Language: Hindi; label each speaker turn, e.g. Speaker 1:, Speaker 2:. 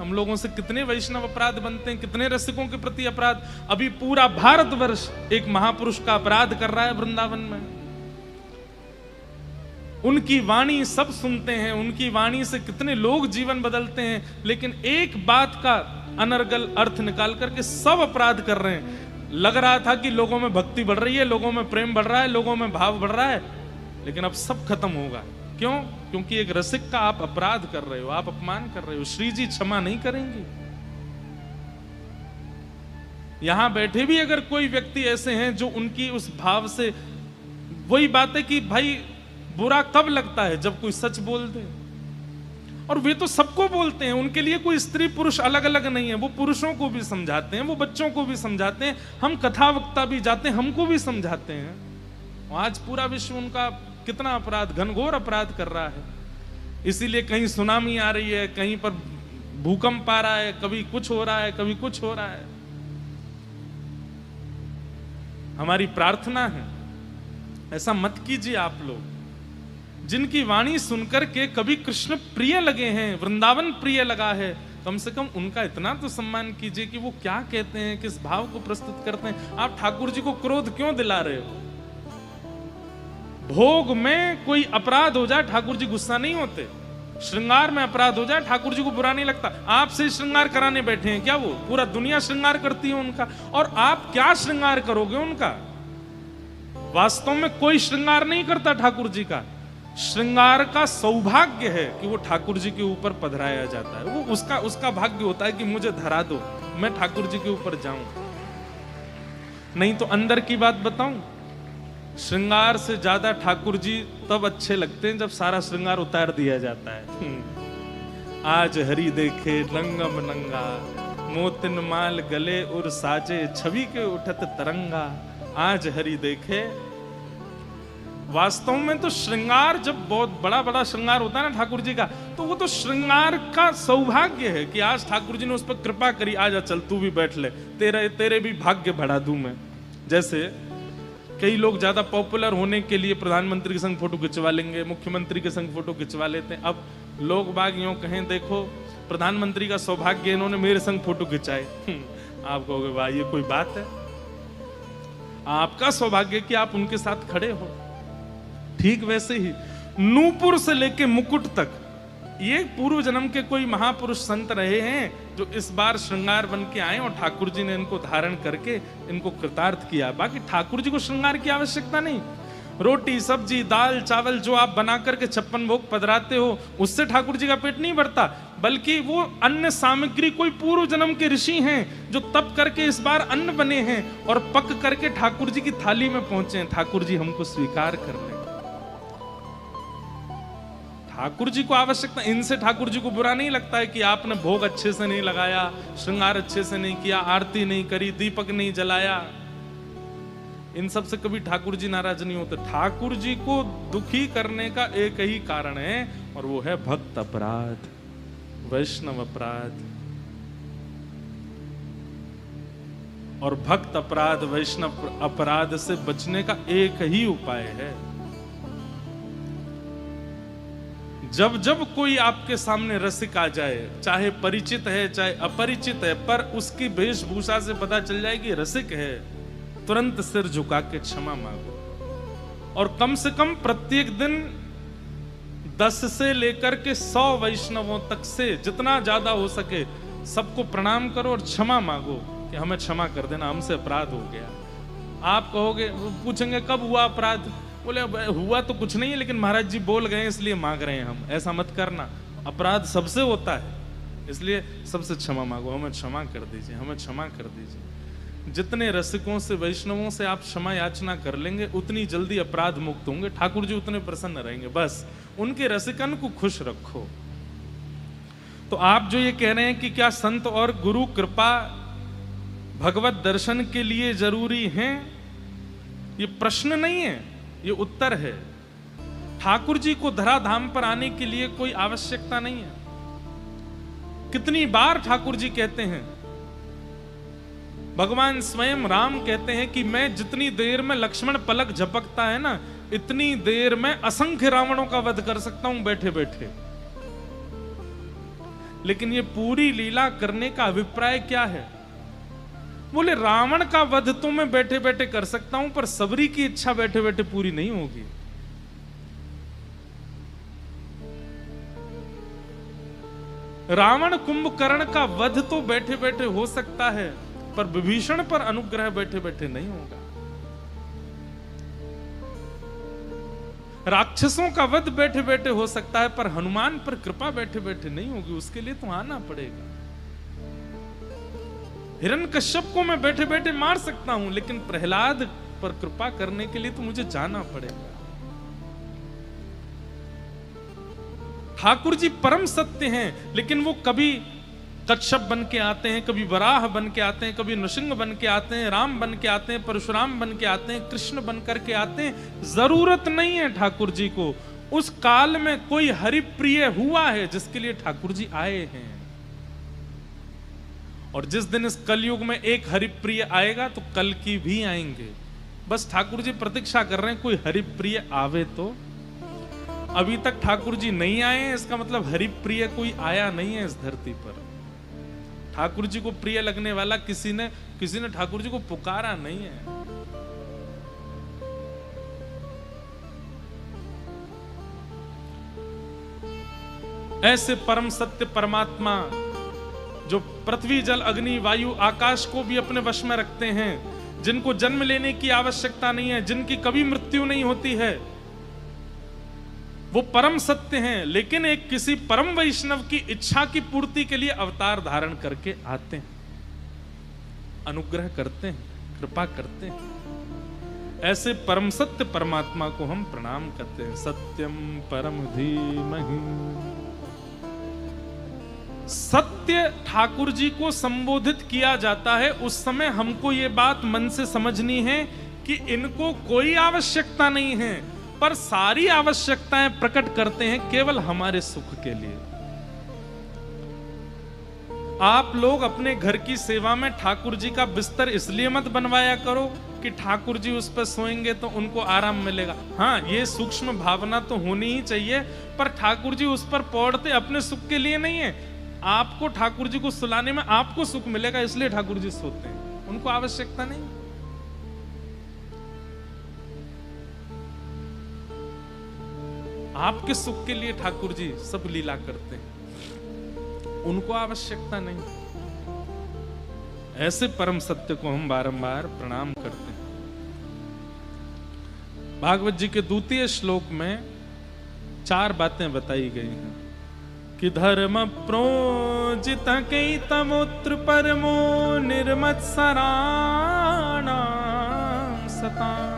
Speaker 1: हम लोगों से कितने वैष्णव अपराध बनते हैं, कितने रसिकों के प्रति अपराध। अभी पूरा भारतवर्ष एक महापुरुष का अपराध कर रहा है वृंदावन में। उनकी वाणी सब सुनते हैं, उनकी वाणी से कितने लोग जीवन बदलते हैं, लेकिन एक बात का अनर्गल अर्थ निकाल करके सब अपराध कर रहे हैं। लग रहा था कि लोगों में भक्ति बढ़ रही है, लोगों में प्रेम बढ़ रहा है, लोगों में भाव बढ़ रहा है, लेकिन अब सब खत्म होगा। क्यों? क्योंकि एक रसिक का आप अपराध कर रहे हो, आप अपमान कर रहे हो। श्री जी क्षमा नहीं करेंगी। यहां बैठे भी अगर कोई व्यक्ति ऐसे हैं जो उनकी उस भाव से, वही बात है कि भाई बुरा कब लगता है, जब कोई सच बोल दे। और वे तो सबको बोलते हैं, उनके लिए कोई स्त्री पुरुष अलग अलग नहीं है। वो पुरुषों को भी समझाते हैं, वो बच्चों को भी समझाते हैं, हम कथा वक्ता भी जाते हैं, हमको भी समझाते हैं। आज पूरा विश्व उनका कितना अपराध, घनघोर अपराध कर रहा है। इसीलिए कहीं सुनामी आ रही है, कहीं पर भूकंप आ रहा है, कभी कुछ हो रहा है, कभी कुछ हो रहा है। हमारी प्रार्थना है ऐसा मत कीजिए आप लोग। जिनकी वाणी सुनकर के कभी कृष्ण प्रिय लगे हैं, वृंदावन प्रिय लगा है, कम से कम उनका इतना तो सम्मान कीजिए कि वो क्या कहते हैं, किस भाव को प्रस्तुत करते हैं। आप ठाकुर जी को क्रोध क्यों दिला रहे हो? भोग में कोई अपराध हो जाए ठाकुर जी गुस्सा नहीं होते, श्रृंगार में अपराध हो जाए ठाकुर जी को बुरा नहीं लगता। आपसे श्रृंगार कराने बैठे हैं क्या? वो पूरा दुनिया श्रृंगार करती है उनका, और आप क्या श्रृंगार करोगे उनका? वास्तव में कोई श्रृंगार नहीं करता ठाकुर जी का। श्रृंगार का सौभाग्य है कि वो ठाकुर जी के ऊपर पधराया जाता है। वो उसका भाग्य होता है कि मुझे धरा दो, मैं ठाकुर जी के ऊपर जाऊं। नहीं तो अंदर की बात बताऊं, श्रृंगार से ज्यादा ठाकुर जी तब अच्छे लगते हैं जब सारा श्रृंगार उतार दिया जाता है। आज हरि देखे लंगम नंगा, मोतिन माल गले और साजे, छवि के उठत तरंगा। आज हरि देखे। वास्तव में तो श्रृंगार, जब बहुत बड़ा बड़ा श्रृंगार होता है ना ठाकुर जी का, तो वो तो श्रृंगार का सौभाग्य है कि आज ठाकुर जी ने उस पर कृपा करी। आजा चल तू भी बैठ ले, तेरे भी भाग्य बढ़ा दूं मैं। जैसे कई लोग ज्यादा पॉपुलर होने के लिए प्रधानमंत्री के संग फोटो खिंचवा लेंगे, मुख्यमंत्री के संग फोटो खिंचवा लेते हैं। अब लोग बाग यूं कहें, देखो प्रधानमंत्री का सौभाग्य, इन्होंने मेरे संग फोटो खिंचाए। आप कहोगे वाह ये कोई बात है? आपका सौभाग्य कि आप उनके साथ खड़े हो। ठीक वैसे ही नूपुर से लेके मुकुट तक ये पूर्व जन्म के कोई महापुरुष संत रहे हैं जो इस बार श्रृंगार बन के आए और ठाकुर जी ने इनको धारण करके इनको कृतार्थ किया। बाकी ठाकुर जी को श्रृंगार की आवश्यकता नहीं। रोटी सब्जी दाल चावल जो आप बना करके 56 भोग पधराते हो, उससे ठाकुर जी का पेट नहीं भरता, बल्कि वो अन्न सामग्री कोई पूर्व जन्म के ऋषि हैं जो तप करके इस बार अन्न बने हैं और पक करके ठाकुर जी की थाली में पहुंचे हैं। ठाकुर जी हमको स्वीकार कर लें। ठाकुर जी को आवश्यकता, इनसे ठाकुर जी को बुरा नहीं लगता है कि आपने भोग अच्छे से नहीं लगाया, श्रृंगार अच्छे से नहीं किया, आरती नहीं करी, दीपक नहीं जलाया। इन सब से कभी ठाकुर जी नाराज नहीं होते। ठाकुर जी को दुखी करने का एक ही कारण है और वो है भक्त अपराध, वैष्णव अपराध। और भक्त अपराध वैष्णव अपराध से बचने का एक ही उपाय है। जब जब कोई आपके सामने रसिक आ जाए, चाहे परिचित है चाहे अपरिचित है, पर उसकी वेशभूषा से पता चल जाए कि रसिक है, तुरंत सिर झुका के क्षमा मांगो। और कम से कम प्रत्येक दिन 10 से लेकर के 100 वैष्णवों तक से जितना ज्यादा हो सके सबको प्रणाम करो और क्षमा मांगो कि हमें क्षमा कर देना, हमसे अपराध हो गया। आप कहोगे, पूछेंगे कब हुआ अपराध? बोले हुआ तो कुछ नहीं है, लेकिन महाराज जी बोल गए इसलिए मांग रहे हैं हम। ऐसा मत करना, अपराध सबसे होता है, इसलिए सबसे क्षमा मांगो, हमें क्षमा कर दीजिए, हमें क्षमा कर दीजिए। जितने रसिकों से वैष्णवों से आप क्षमा याचना कर लेंगे उतनी जल्दी अपराध मुक्त होंगे, ठाकुर जी उतने प्रसन्न रहेंगे। बस उनके रसिकन को खुश रखो। तो आप जो ये कह रहे हैं कि क्या संत और गुरु कृपा भगवत दर्शन के लिए जरूरी है, ये प्रश्न नहीं है, ये उत्तर है। ठाकुर जी को धराधाम पर आने के लिए कोई आवश्यकता नहीं है। कितनी बार ठाकुर जी कहते हैं, भगवान स्वयं राम कहते हैं कि मैं जितनी देर में लक्ष्मण पलक झपकता है ना, इतनी देर में असंख्य रावणों का वध कर सकता हूं बैठे बैठे। लेकिन ये पूरी लीला करने का अभिप्राय क्या है? बोले रावण का वध तो मैं बैठे बैठे कर सकता हूं, पर सबरी की इच्छा बैठे बैठे पूरी नहीं होगी। रावण कुंभकर्ण का वध तो बैठे बैठे हो सकता है, पर विभीषण पर अनुग्रह बैठे बैठे नहीं होगा। राक्षसों का वध बैठे बैठे हो सकता है, पर हनुमान पर कृपा बैठे बैठे नहीं होगी, उसके लिए तो आना पड़ेगा। हिरण्यकश्यप को मैं बैठे बैठे मार सकता हूं, लेकिन प्रहलाद पर कृपा करने के लिए तो मुझे जाना पड़ेगा। ठाकुर जी परम सत्य हैं, लेकिन वो कभी कच्छप बन के आते हैं, कभी वराह बन के आते हैं, कभी नृसिंह बन के आते हैं, राम बन के आते हैं, परशुराम बन के आते हैं, कृष्ण बन करके आते हैं। जरूरत नहीं है ठाकुर जी को। उस काल में कोई हरिप्रिय हुआ है जिसके लिए ठाकुर जी आए हैं। और जिस दिन इस कलयुग में एक हरिप्रिय आएगा तो कल की भी आएंगे। बस ठाकुर जी प्रतीक्षा कर रहे हैं कोई हरिप्रिय आवे तो। अभी तक ठाकुर जी नहीं आए हैं, इसका मतलब हरिप्रिय कोई आया नहीं है इस धरती पर। ठाकुर जी को प्रिय लगने वाला किसी ने ठाकुर जी को पुकारा नहीं है। ऐसे परम सत्य परमात्मा जो पृथ्वी जल अग्नि वायु आकाश को भी अपने वश में रखते हैं, जिनको जन्म लेने की आवश्यकता नहीं है, जिनकी कभी मृत्यु नहीं होती है, वो परम सत्य हैं। लेकिन एक किसी परम वैष्णव की इच्छा की पूर्ति के लिए अवतार धारण करके आते हैं, अनुग्रह करते हैं, कृपा करते हैं। ऐसे परम सत्य परमात्मा को हम प्रणाम करते हैं। सत्यम परम धीमहि। सत्य ठाकुर जी को संबोधित किया जाता है, उस समय हमको ये बात मन से समझनी है कि इनको कोई आवश्यकता नहीं है, पर सारी आवश्यकताएं प्रकट करते हैं केवल हमारे सुख के लिए। आप लोग अपने घर की सेवा में ठाकुर जी का बिस्तर इसलिए मत बनवाया करो कि ठाकुर जी उस पर सोएंगे तो उनको आराम मिलेगा। हाँ, ये सूक्ष्म भावना तो होनी ही चाहिए, पर ठाकुर जी उस पर पौड़ते अपने सुख के लिए नहीं है। आपको ठाकुर जी को सुलाने में आपको सुख मिलेगा, इसलिए ठाकुर जी सोते हैं, उनको आवश्यकता नहीं। आपके सुख के लिए ठाकुर जी सब लीला करते हैं, उनको आवश्यकता नहीं। ऐसे परम सत्य को हम बारंबार प्रणाम करते हैं। भागवत जी के द्वितीय श्लोक में 4 बातें बताई गई हैं कि धर्म प्रोजित कई तमोत्र परमो निर्मत्सराणां सतां